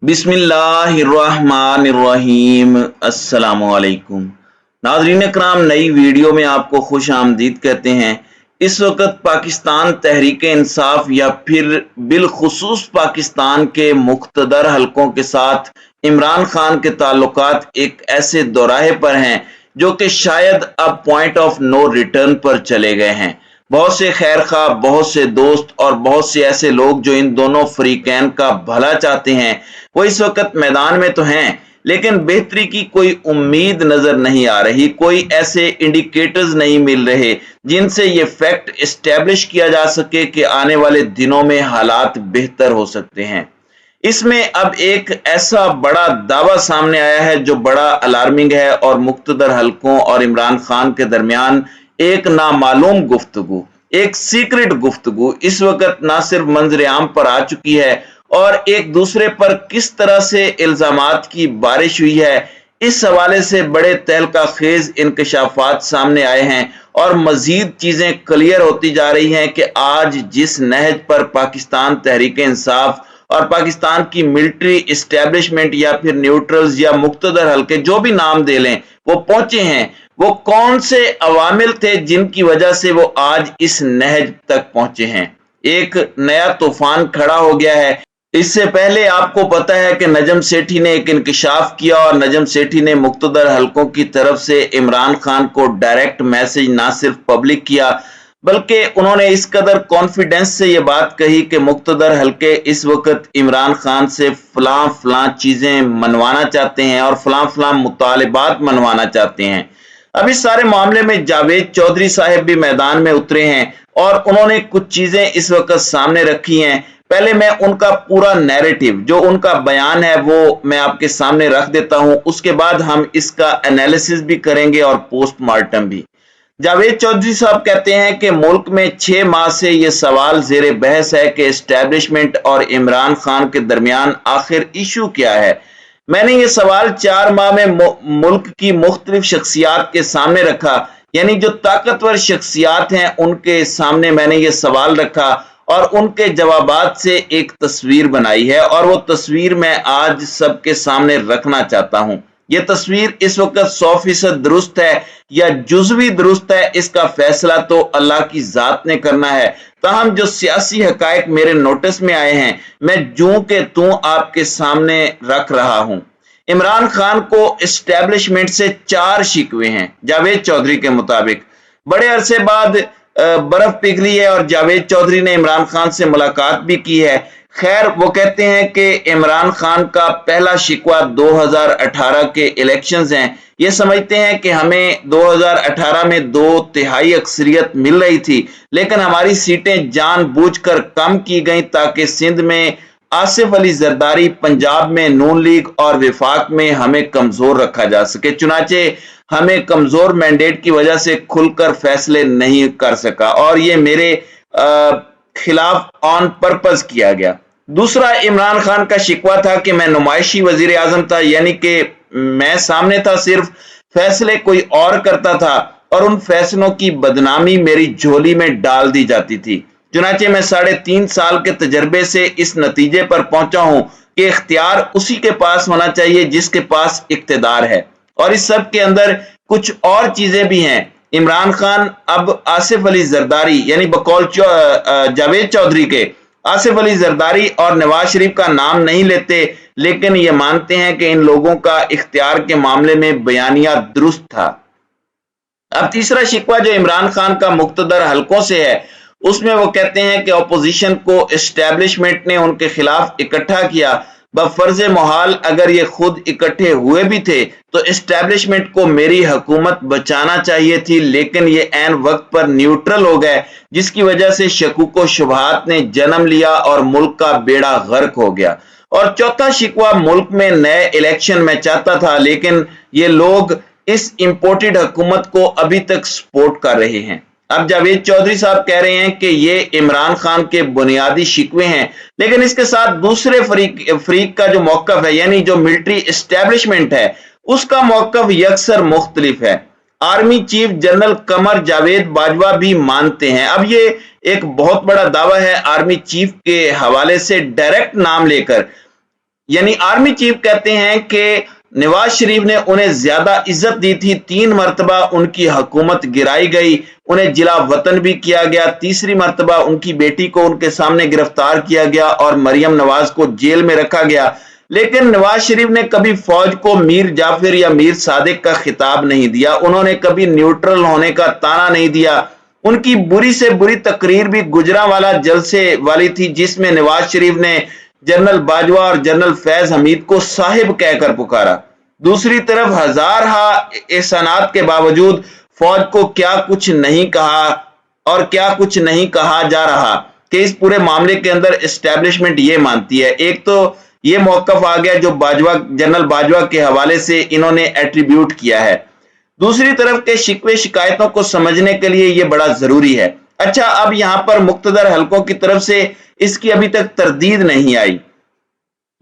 बिस्मिल्लाहिर्रहमानिर्रहीम। अस्सलामुअलैकुम नाज़रीन कराम, नई वीडियो में आपको खुश आमदीद कहते हैं। इस वक्त पाकिस्तान तहरीक इंसाफ या फिर बिलखुसूस पाकिस्तान के मुख्तदर हलकों के साथ इमरान खान के ताल्लुकात एक ऐसे दोराहे पर हैं जो कि शायद अब पॉइंट ऑफ नो रिटर्न पर चले गए हैं। बहुत से खैर खा, बहुत से दोस्त और बहुत से ऐसे लोग जो इन दोनों फरीकैन का भला चाहते हैं वो इस वक्त मैदान में तो हैं, लेकिन बेहतरी की कोई उम्मीद नजर नहीं आ रही। कोई ऐसे इंडिकेटर्स नहीं मिल रहे जिनसे ये फैक्ट एस्टेब्लिश किया जा सके कि आने वाले दिनों में हालात बेहतर हो सकते हैं। इसमें अब एक ऐसा बड़ा दावा सामने आया है जो बड़ा अलार्मिंग है और मुख्तदर हलकों और इमरान खान के दरमियान एक नामालूम गुफ्तगू, एक सीक्रेट गुफ्तगू इस वक्त ना सिर्फ मंजर आम पर आ चुकी है और एक दूसरे पर किस तरह से इल्जामात की बारिश हुई है, इस हवाले से बड़े तहलका खेज इंकशाफात सामने आए हैं और मजीद चीजें क्लियर होती जा रही हैं कि आज जिस नहज पर पाकिस्तान तहरीक इंसाफ और पाकिस्तान की मिलिट्री इस्टेब्लिशमेंट या फिर न्यूट्रल्स या मुख्तदर हल्के जो भी नाम दे लें वो पहुंचे हैं, वो कौन से अवामिल थे जिनकी वजह से वो आज इस नहज तक पहुंचे हैं। एक नया तूफान खड़ा हो गया है। इससे पहले आपको पता है कि नजम सेठी ने एक इंकशाफ किया और नजम सेठी ने मुख्तदर हलकों की तरफ से इमरान खान को डायरेक्ट मैसेज ना सिर्फ पब्लिक किया बल्कि उन्होंने इस कदर कॉन्फिडेंस से ये बात कही कि मुख्तदर हलके इस वक्त इमरान खान से फलां फलां चीजें मनवाना चाहते हैं और फलां फलां मुतालिबात मनवाना चाहते हैं। अब इस सारे मामले में जावेद चौधरी साहब भी मैदान में उतरे हैं और उन्होंने कुछ चीजें इस वक्त सामने रखी हैं। पहले मैं उनका पूरा नैरेटिव जो उनका बयान है वो मैं आपके सामने रख देता हूं, उसके बाद हम इसका एनालिसिस भी करेंगे और पोस्टमार्टम भी। जावेद चौधरी साहब कहते हैं कि मुल्क में 6 माह से ये सवाल जेर बहस है कि एस्टेब्लिशमेंट और इमरान खान के दरमियान आखिर इशू क्या है। मैंने ये सवाल 4 माह में मुल्क की मुख्तलिफ शख्सियात के सामने रखा, यानी जो ताकतवर शख्सियात हैं उनके सामने मैंने ये सवाल रखा और उनके जवाबात से एक तस्वीर बनाई है और वो तस्वीर मैं आज सबके सामने रखना चाहता हूं। ये तस्वीर इस वक्त 100% दुरुस्त है या जुज़वी दुरुस्त है, इसका फैसला तो अल्लाह की जात ने करना है। ताहम जो सियासी हकायक मेरे नोटिस में आए हैं मैं जूं के तूं आपके सामने रख रहा हूं। इमरान खान को एस्टेब्लिशमेंट से 4 शिकवे हैं। जावेद चौधरी के मुताबिक बड़े अरसे बाद बर्फ पिघली है और जावेद चौधरी ने इमरान खान से मुलाकात भी की है। खैर, वो कहते हैं कि इमरान खान का पहला शिकवा 2018 के इलेक्शंस हैं। ये समझते हैं कि हमें 2018 में 2/3 अक्सरियत मिल रही थी, लेकिन हमारी सीटें जानबूझकर कम की गई ताकि सिंध में आसिफ अली जरदारी, पंजाब में नून लीग और विफाक में हमें कमजोर रखा जा सके। चुनाचे हमें कमजोर मैंडेट की वजह से खुलकर फैसले नहीं कर सका और ये मेरे खिलाफ ऑन पर्पस किया गया। दूसरा, इमरान खान का शिकवा था कि मैं नुमाइशी वजीर आजम था, यानी कि मैं सामने था, सिर्फ फैसले कोई और करता था और उन फैसलों की बदनामी मेरी झोली में डाल दी जाती थी। चुनाचे मैं 3.5 साल के तजर्बे से इस नतीजे पर पहुंचा हूं कि इख्तियार उसी के पास होना चाहिए जिसके पास इख्तिदार है और इस सब के अंदर कुछ और चीजें भी हैं। इमरान खान अब आसिफ अली जरदारी यानी बकौल जावेद चौधरी के आसिफ अली जरदारी और नवाज शरीफ का नाम नहीं लेते, लेकिन ये मानते हैं कि इन लोगों का इख्तियार के मामले में बयानिया दुरुस्त था। अब तीसरा शिकवा जो इमरान खान का मुख्तदर हलकों से है उसमें वो कहते हैं कि अपोजिशन को एस्टेब्लिशमेंट ने उनके खिलाफ इकट्ठा किया। बफर्ज मोहाल अगर ये खुद इकट्ठे हुए भी थे तो एस्टेब्लिशमेंट को मेरी हुकूमत बचाना चाहिए थी, लेकिन ये ऐन वक्त पर न्यूट्रल हो गए जिसकी वजह से शकूक व शुबहात ने जन्म लिया और मुल्क का बेड़ा गर्क हो गया। और चौथा शिकवा, मुल्क में नए इलेक्शन मैं चाहता था लेकिन ये लोग इस इंपोर्टेड हुकूमत को अभी तक सपोर्ट कर रहे हैं। अब जावेद चौधरी साहब कह रहे हैं कि ये इमरान खान के बुनियादी शिकवे हैं, लेकिन इसके साथ दूसरे फरीक का जो मौकफ है यानी जो मिलिट्री एस्टेब्लिशमेंट है उसका मौकफ यकसर मुख्तलिफ है। Army chief general Qamar Javed Bajwa भी मानते हैं। अब ये एक बहुत बड़ा दावा है आर्मी चीफ के हवाले से डायरेक्ट नाम लेकर यानी आर्मी चीफ कहते हैं कि नवाज शरीफ ने उन्हें ज्यादा इज्जत दी थी, 3 मरतबा उनकी हुकूमत गिराई गई, उन्हें जिला वतन भी किया गया, तीसरी मरतबा उनकी बेटी को उनके सामने गिरफ्तार किया गया और मरियम नवाज को जेल में रखा गया। लेकिन नवाज शरीफ ने कभी फौज को मीर जाफिर या मीर सादिक का खिताब नहीं दिया, उन्होंने कभी न्यूट्रल होने का ताना नहीं दिया। उनकी बुरी से बुरी तकरीर भी गुजरांवाला जलसे वाली थी, जिसमें नवाज शरीफ ने जनरल बाजवा और जनरल फैज हमीद को साहिब कहकर पुकारा। दूसरी तरफ हजारहा एहसानात के बावजूद फौज को क्या कुछ नहीं कहा और क्या कुछ नहीं कहा जा रहा कि इस पूरे मामले के अंदर एस्टेब्लिशमेंट ये मानती है। एक तो ये मौकफ आ गया जो बाजवा, जनरल बाजवा के हवाले से इन्होंने एट्रीब्यूट किया है। दूसरी तरफ के शिकवे शिकायतों को समझने के लिए ये बड़ा जरूरी है। अच्छा, अब यहां पर मुक्तदर हलकों की तरफ से इसकी अभी तक तरदीद नहीं आई।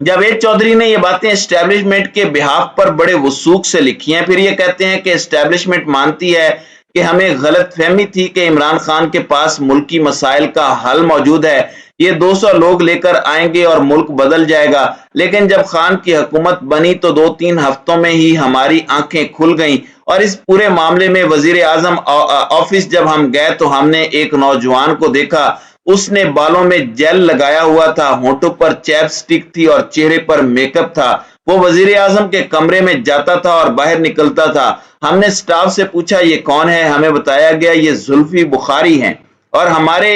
जावेद चौधरी ने ये बातें एस्टेब्लिशमेंट के बिहाफ पर बड़े वसूख से लिखी हैं। फिर ये कहते हैं कि एस्टेब्लिशमेंट मानती है कि हमें गलत फहमी थी कि इमरान खान के पास मुल्की मसाइल का हल मौजूद है, ये 200 लोग लेकर आएंगे और मुल्क बदल जाएगा। लेकिन जब खान की हुकूमत बनी तो 2-3 हफ्तों में ही हमारी आंखें खुल गईं और इस पूरे मामले में वजीर आजम ऑफिस जब हम गए तो हमने एक नौजवान को देखा, उसने बालों में जेल लगाया हुआ था, होंठों पर चैपस्टिक थी और चेहरे पर मेकअप था। वो वजीर आजम के कमरे में जाता था और बाहर निकलता था। हमने स्टाफ से पूछा ये कौन है, हमें बताया गया ये जुल्फी बुखारी हैं और हमारे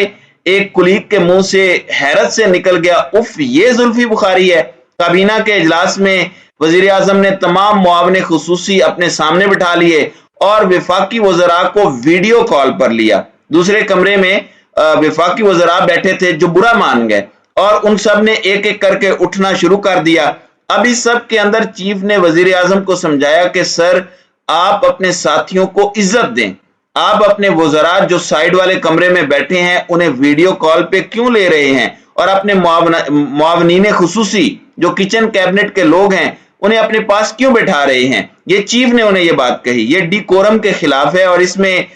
एक कुलीग के मुंह से हैरत से निकल गया, उफ ये जुल्फी बुखारी है। काबीना के इजलास में वजीर आजम ने तमाम मुआवने खुसूसी अपने सामने बिठा लिए और विफाकी वज़रा को वीडियो कॉल पर लिया। दूसरे कमरे में विफाकी वज़रा बैठे थे जो बुरा मान गए और उन सब ने एक एक करके उठना शुरू कर दिया। अब इस सब के अंदर चीफ ने वजीर आजम को समझाया कि सर आप अपने साथियों को इज्जत दें, आप अपने वज़रा जो साइड वाले कमरे में बैठे हैं उन्हें वीडियो कॉल पे क्यों ले रहे हैं और अपने मुआवनीन खुसूसी जो किचन कैबिनेट के लोग हैं उन्हें अपने पास क्यों बैठा रहे हैं। ये चीफ ने उन्हें ये बात कही, ये डिकोरम के खिलाफ है और इसमें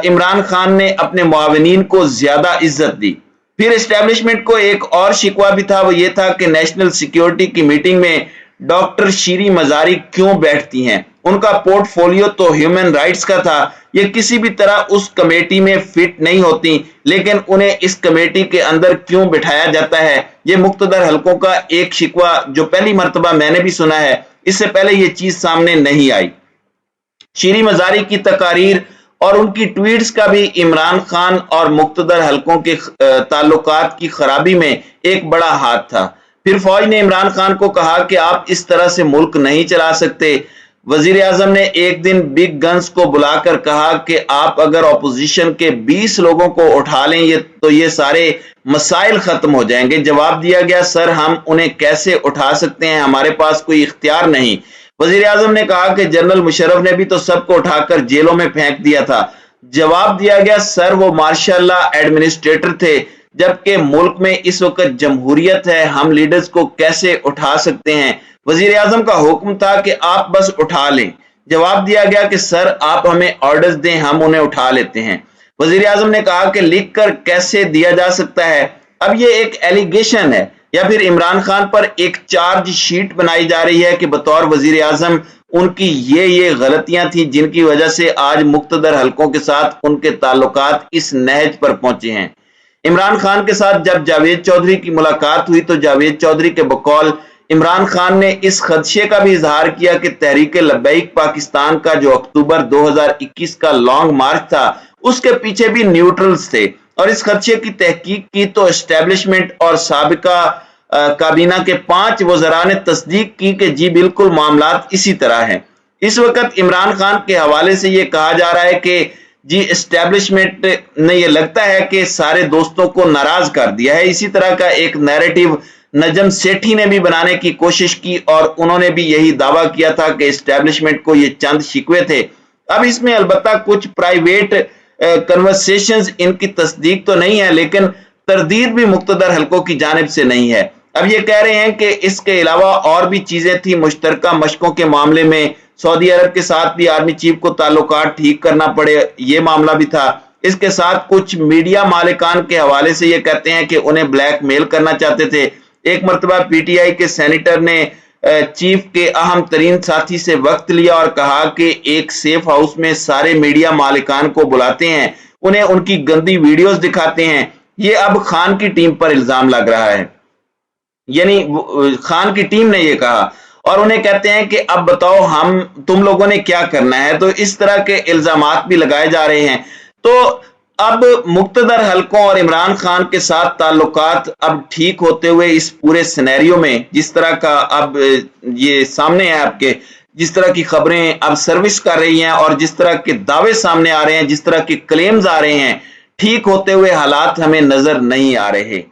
इमरान खान ने अपने मुआवनीन को ज्यादा इज्जत दी। फिर एस्टेब्लिशमेंट को एक और शिकवा भी था, वो ये था कि नेशनल सिक्योरिटी की मीटिंग में डॉक्टर शीरी मजारी क्यों बैठती हैं, उनका पोर्टफोलियो तो ह्यूमन राइट्स का था, ये किसी भी तरह उस कमेटी में फिट नहीं होती, लेकिन उन्हें इस कमेटी के अंदर क्यों बिठाया जाता है। ये मुक्तदर हलकों का एक शिकवा जो पहली मर्तबा मैंने भी सुना है, इससे पहले ये चीज सामने नहीं आई। शीरी मजारी की तकारीर और उनकी ट्वीट्स का भी इमरान खान और मुक्तदर हलकों के ताल्लुकात की खराबी में एक बड़ा हाथ था। फिर फौज ने इमरान खान को कहा कि आप इस तरह से मुल्क नहीं चला सकते। वजीर आजम ने एक दिन बिग गन्स को बुलाकर कहा कि आप अगर ऑपोजिशन के 20 लोगों को उठा लें तो ये सारे मसाइल खत्म हो जाएंगे। जवाब दिया गया सर हम उन्हें कैसे उठा सकते हैं, हमारे पास कोई इख्तियार नहीं। वजीर आजम ने कहा कि जनरल मुशर्रफ ने भी तो सबको उठाकर जेलों में फेंक दिया था। जवाब दिया गया सर वो मार्शल लॉ एडमिनिस्ट्रेटर थे, जबकि मुल्क में इस वक्त जमहूरियत है, हम लीडर्स को कैसे उठा सकते हैं। वजीर आजम का हुक्म था कि आप बस उठा लें। जवाब दिया गया कि सर आप हमें ऑर्डर्स दें, हम उन्हें उठा लेते हैं। वजीर आजम ने कहा कि लिख कर कैसे दिया जा सकता है। अब ये एक एलिगेशन है या फिर इमरान खान पर एक चार्ज शीट बनाई जा रही है कि बतौर वजीर आजम उनकी ये गलतियां थी जिनकी वजह से आज मुक्तदर हलकों के साथ उनके ताल्लुकात इस नहज पर पहुंचे हैं। इमरान खान के साथ जब जावेद चौधरी की मुलाकात हुई तो जावेद चौधरी के बकौल इमरान खान ने इस खदशे का भी इजहार किया कि तहरीक लब्बैक पाकिस्तान का जो अक्टूबर 2021 का लॉन्ग मार्च था उसके पीछे भी न्यूट्रल्स थे और इस खदशे की तहकीक की तो एस्टेब्लिशमेंट और साबिका काबीना के 5 वज़रा ने तस्दीक की कि जी बिल्कुल मामलात इसी तरह है। इस वक्त इमरान खान के हवाले से ये कहा जा रहा है कि जी एस्टेब्लिशमेंट ने ये लगता है कि सारे दोस्तों को नाराज कर दिया है। इसी तरह का एक नैरेटिव नजम सेठी ने भी बनाने की कोशिश की और उन्होंने भी यही दावा किया था कि एस्टेब्लिशमेंट को ये चंद शिकवे थे। अब इसमें अलबत्ता कुछ प्राइवेट कन्वर्सेशंस इनकी तस्दीक तो नहीं है, लेकिन तरदीद भी मुक्तदर हलकों की जानिब से नहीं है। अब ये कह रहे हैं कि इसके अलावा और भी चीजें थी। मुश्तरका मशकों के मामले में सऊदी अरब के साथ भी आर्मी चीफ को ताल्लुकात ठीक करना पड़े, ये मामला भी था। इसके साथ कुछ मीडिया मालिकान के हवाले से ये कहते हैं कि उन्हें ब्लैकमेल करना चाहते थे। एक मरतबा पीटीआई के सेनेटर ने चीफ के अहम तरीन साथी से वक्त लिया और कहा कि एक सेफ हाउस में सारे मीडिया मालिकान को बुलाते हैं, उन्हें उनकी गंदी वीडियोस दिखाते हैं। ये अब खान की टीम पर इल्जाम लग रहा है, यानी खान की टीम ने ये कहा, और उन्हें कहते हैं कि अब बताओ हम तुम लोगों ने क्या करना है। तो इस तरह के इल्जामात भी लगाए जा रहे हैं। तो अब मुक्तदर हलकों और इमरान खान के साथ ताल्लुकात अब ठीक होते हुए इस पूरे सिनेरियो में, जिस तरह का अब ये सामने है आपके, जिस तरह की खबरें अब सर्विस कर रही हैं और जिस तरह के दावे सामने आ रहे हैं, जिस तरह के क्लेम्स आ रहे हैं, ठीक होते हुए हालात हमें नजर नहीं आ रहे।